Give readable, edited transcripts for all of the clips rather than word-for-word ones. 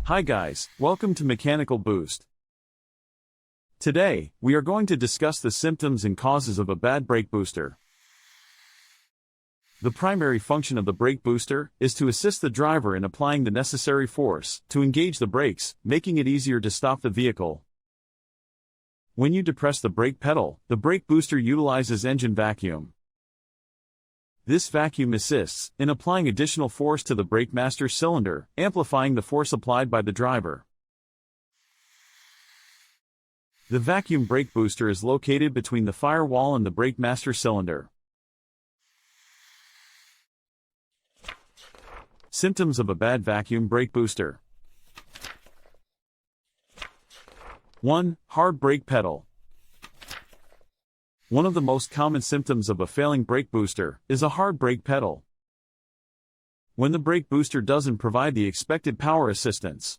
Hi guys, welcome to Mechanical Boost. Today, we are going to discuss the symptoms and causes of a bad brake booster. The primary function of the brake booster is to assist the driver in applying the necessary force to engage the brakes, making it easier to stop the vehicle. When you depress the brake pedal, the brake booster utilizes engine vacuum. This vacuum assists in applying additional force to the brake master cylinder, amplifying the force applied by the driver. The vacuum brake booster is located between the firewall and the brake master cylinder. Symptoms of a bad vacuum brake booster. 1. Hard brake pedal. One of the most common symptoms of a failing brake booster is a hard brake pedal. When the brake booster doesn't provide the expected power assistance,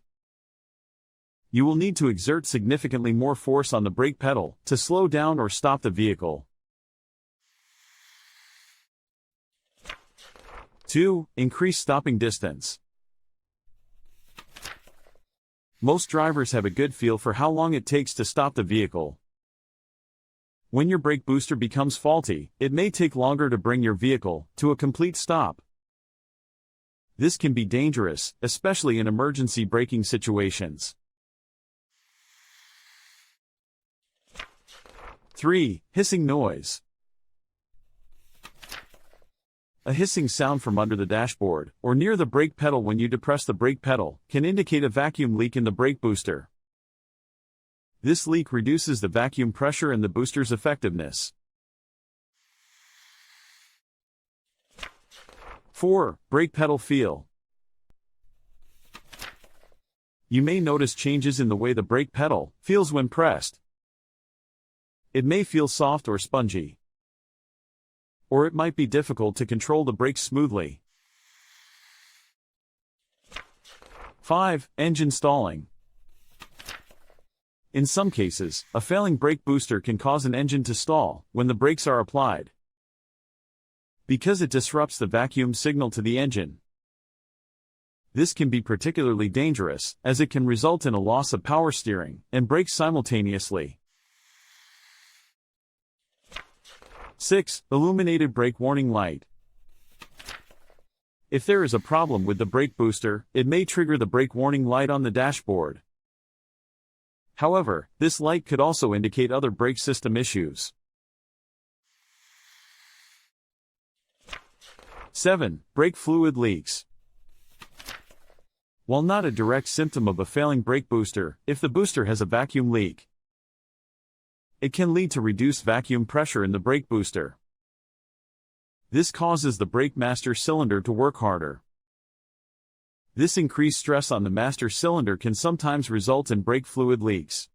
you will need to exert significantly more force on the brake pedal to slow down or stop the vehicle. 2. Increase stopping distance. Most drivers have a good feel for how long it takes to stop the vehicle. When your brake booster becomes faulty, it may take longer to bring your vehicle to a complete stop. This can be dangerous, especially in emergency braking situations. 3. Hissing noise. A hissing sound from under the dashboard, or near the brake pedal when you depress the brake pedal, can indicate a vacuum leak in the brake booster. This leak reduces the vacuum pressure and the booster's effectiveness. 4. Brake pedal feel. You may notice changes in the way the brake pedal feels when pressed. It may feel soft or spongy, or it might be difficult to control the brakes smoothly. 5. Engine stalling. In some cases, a failing brake booster can cause an engine to stall when the brakes are applied, because it disrupts the vacuum signal to the engine. This can be particularly dangerous, as it can result in a loss of power steering and brakes simultaneously. 6. Illuminated brake warning light. If there is a problem with the brake booster, it may trigger the brake warning light on the dashboard. However, this light could also indicate other brake system issues. 7. Brake fluid leaks. While not a direct symptom of a failing brake booster, if the booster has a vacuum leak, it can lead to reduced vacuum pressure in the brake booster. This causes the brake master cylinder to work harder. This increased stress on the master cylinder can sometimes result in brake fluid leaks.